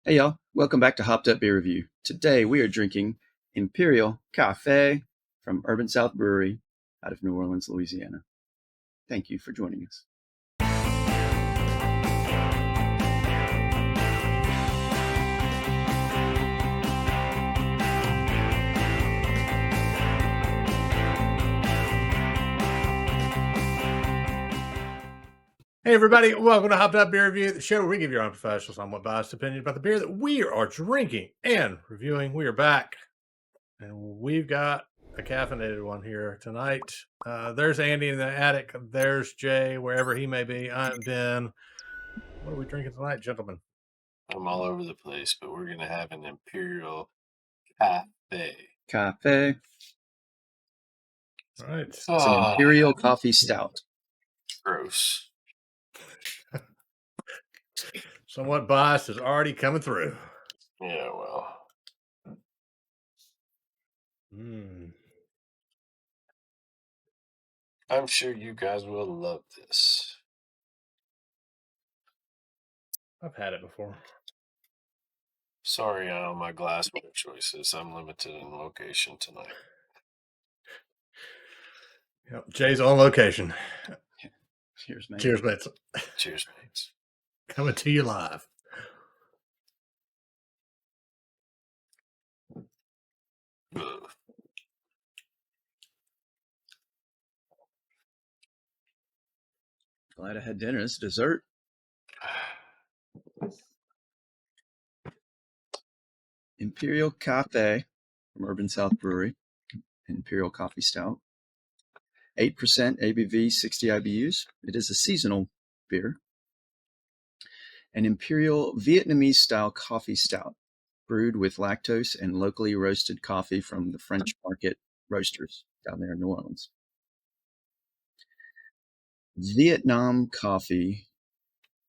Hey y'all, welcome back to Hopped Up Beer Review. Today we are drinking Imperial Cafe from Urban South Brewery out of New Orleans, Louisiana. Thank you for joining us. Hey everybody, welcome to Hopped Up Beer Review, the show where we give your unprofessional, somewhat biased opinion about the beer that we are drinking and reviewing. We are back, and we've got a caffeinated one here tonight. There's Andy in the attic. There's Jay, wherever he may be. I'm Ben. What are we drinking tonight, gentlemen? I'm all over the place, but we're going to have an Imperial Cafe. Cafe. All right. It's an Imperial Coffee Stout. Gross. Somewhat biased is already coming through. Yeah, well. I'm sure you guys will love this. I've had it before. Sorry on my glassware choices. I'm limited in location tonight. Yep, Jay's on location. Cheers, mate. Cheers, mates. Cheers, mates. Coming to you live. Ugh. Glad I had dinner. It's dessert. Imperial Cafe from Urban South Brewery. Imperial Coffee Stout. 8% ABV, 60 IBUs. It is a seasonal beer. An Imperial Vietnamese style coffee stout, brewed with lactose and locally roasted coffee from the French Market roasters down there in New Orleans. Vietnam coffee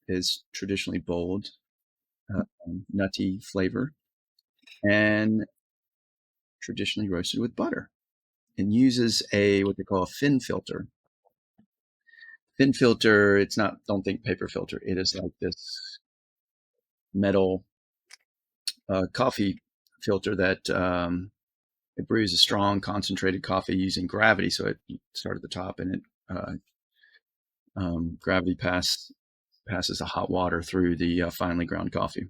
is traditionally bold, nutty flavor, and traditionally roasted with butter. It uses what they call a fin filter. Fin filter, it's not, don't think paper filter. It is like this metal coffee filter that it brews a strong concentrated coffee using gravity. So it starts at the top and it gravity passes the hot water through the finely ground coffee.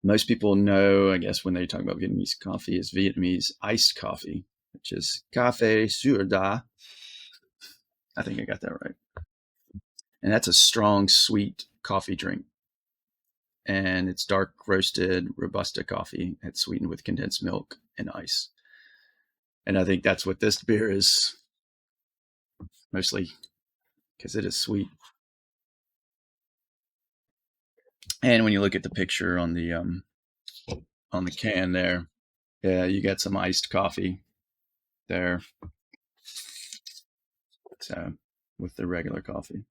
Most people know, I guess, when they talk about Vietnamese coffee, is Vietnamese iced coffee, which is café sur da. I think I got that right. And that's a strong, sweet coffee drink. And it's dark roasted Robusta coffee. It's sweetened with condensed milk and ice. And I think that's what this beer is, mostly because it is sweet. And when you look at the picture on the can there, yeah, you got some iced coffee there. So with the regular coffee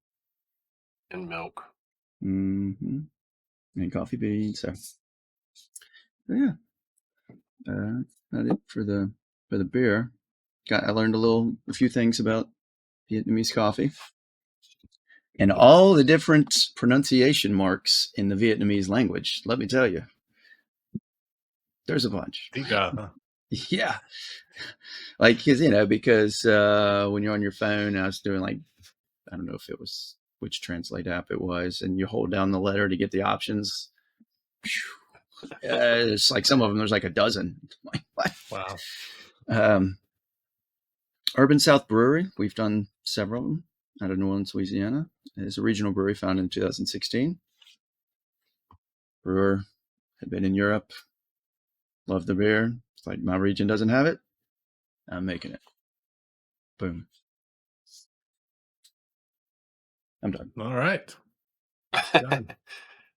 And milk. and coffee beans. So yeah, that's it for the beer. I learned a few things about Vietnamese coffee and all the different pronunciation marks in the Vietnamese language. Let me tell you, there's a bunch. Deep dive, huh? Yeah. Like, because when you're on your phone, I was doing I don't know if it was which translate app it was, and you hold down the letter to get the options. It's like some of them, there's like a dozen. Like, what? Wow. Urban South Brewery, we've done several of them out of New Orleans, Louisiana. It's a regional brewery founded in 2016. Brewer had been in Europe, loved the beer. It's like, my region doesn't have it, I'm making it. Boom. I'm done. All right.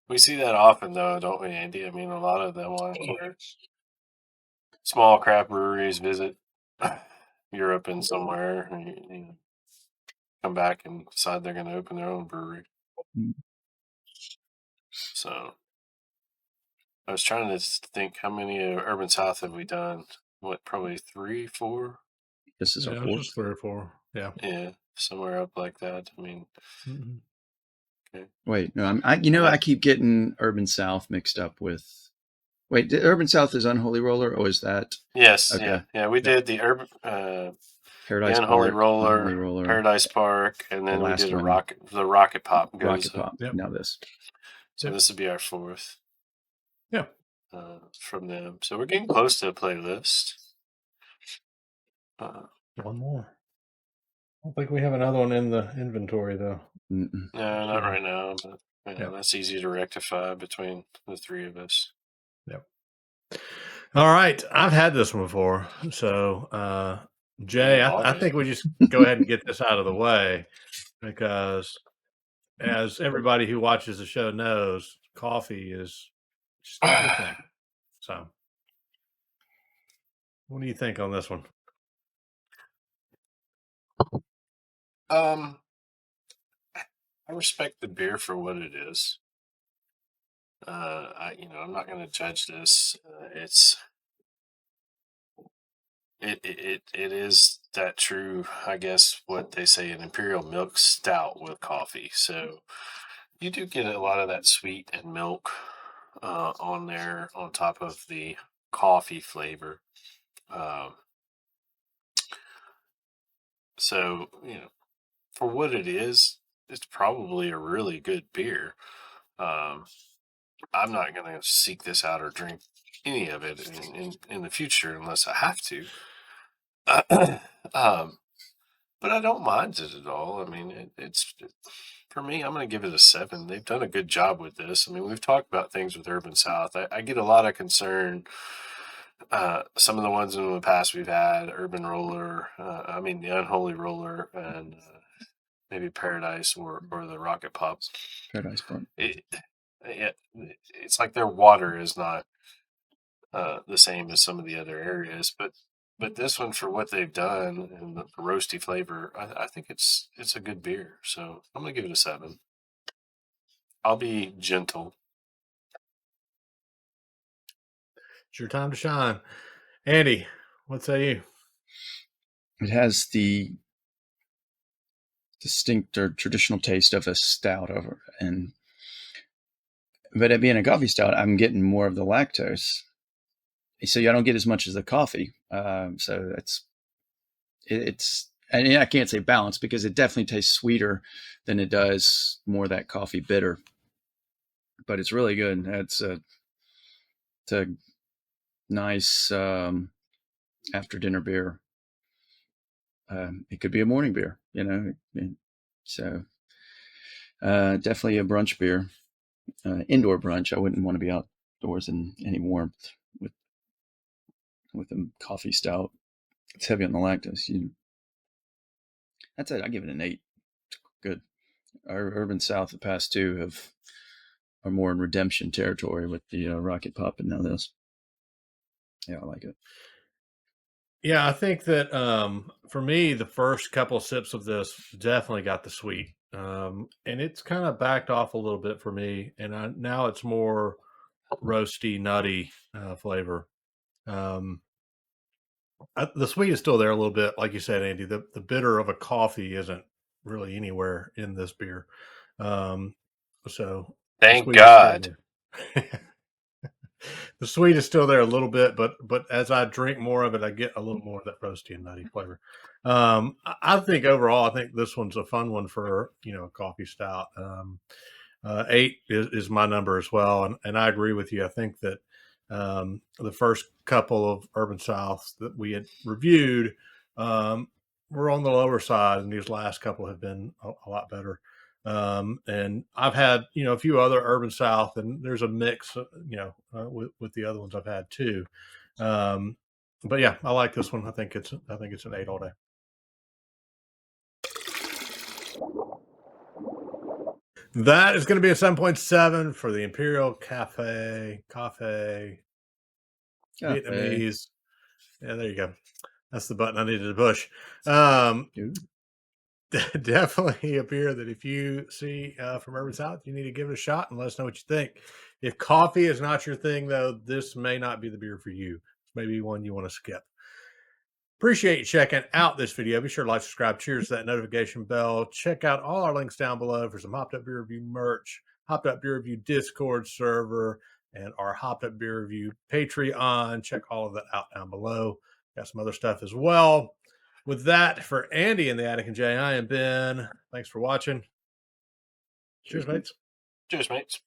We see that often, though, don't we, Andy? I mean, a lot of them ones where small craft breweries visit Europe and somewhere, and come back and decide they're going to open their own brewery. So I was trying to think, how many Urban South have we done? What, probably 3, 4? This is our fourth. Just 3 or 4. Yeah. Yeah, somewhere up like that. I mean, Okay. Wait, no, I keep getting Urban South mixed up with. Wait, Urban South is Unholy Roller, or is that Yes, okay? yeah. We did the Paradise Unholy Park, Unholy Roller, Roller, Paradise Park, and the then we last did one, the Rocket Pop Rocket Goza. Pop. Yep. Now this. So Yep. this would be our fourth. Yeah. From them. So we're getting close to a playlist. One more. I don't think we have another one in the inventory though. Mm-mm. No, not right now, but Yeah. that's easy to rectify between the three of us. Yep. All right. I've had this one before. So, Jay, I think we just go ahead and get this out of the way because, as everybody who watches the show knows, coffee is just not your thing. So, what do you think on this one? I respect the beer for what it is. I'm not going to judge this. It is that true, I guess, what they say, an Imperial milk stout with coffee. So you do get a lot of that sweet and milk on there on top of the coffee flavor. So, for what it is, it's probably a really good beer. Um, I'm not going to seek this out or drink any of it in the future unless I have to. um, but I don't mind it at all. I mean, for me, I'm going to give it a 7. They've done a good job with this. I mean, we've talked about things with Urban South. I get a lot of concern. Some of the ones in the past we've had, Urban Roller, the Unholy Roller, and maybe Paradise or the Rocket Pops. Paradise Park. It's like their water is not the same as some of the other areas, but this one, for what they've done and the roasty flavor, I think it's a good beer. So I'm gonna give it a 7. I'll be gentle. It's your time to shine. Andy, what say you? It has the distinct or traditional taste of a stout but it being a coffee stout, I'm getting more of the lactose, so I don't get as much as the coffee. So it's and I can't say balanced because it definitely tastes sweeter than it does more of that coffee bitter. But it's really good. It's a nice after dinner beer. It could be a morning beer, So definitely a brunch beer, indoor brunch. I wouldn't want to be outdoors in any warmth with a coffee stout. It's heavy on the lactose. That's it. I give it an 8. Good. Our Urban South, the past two are more in redemption territory with the Rocket Pop and now this. Yeah, I like it. Yeah, I think that for me, the first couple of sips of this definitely got the sweet, and it's kind of backed off a little bit for me. And now it's more roasty, nutty flavor. The sweet is still there a little bit, like you said, Andy. The bitter of a coffee isn't really anywhere in this beer, so the Thank sweet is still God. there. The sweet is still there a little bit, but as I drink more of it, I get a little more of that roasty and nutty flavor. I think overall, I think this one's a fun one for a coffee stout. 8 is my number as well, and I agree with you. I think that the first couple of Urban Souths that we had reviewed were on the lower side, and these last couple have been a lot better. And I've had a few other Urban South, and there's a mix with the other ones I've had too. But yeah, I like this one. I think it's an 8 all day. That is going to be a 7.7 for the Imperial Cafe Vietnamese. Yeah, there you go. That's the button I needed to push. Definitely a beer that if you see from Urban South, you need to give it a shot and let us know what you think. If coffee is not your thing, though, this may not be the beer for you. Maybe one you want to skip. Appreciate you checking out this video. Be sure to like, subscribe, cheers to that notification bell. Check out all our links down below for some Hopped Up Beer Review merch, Hopped Up Beer Review Discord server, and our Hopped Up Beer Review Patreon. Check all of that out down below. Got some other stuff as well. With that, for Andy and the Attic and Jay, I am Ben. Thanks for watching. Cheers, mates. Cheers, mates.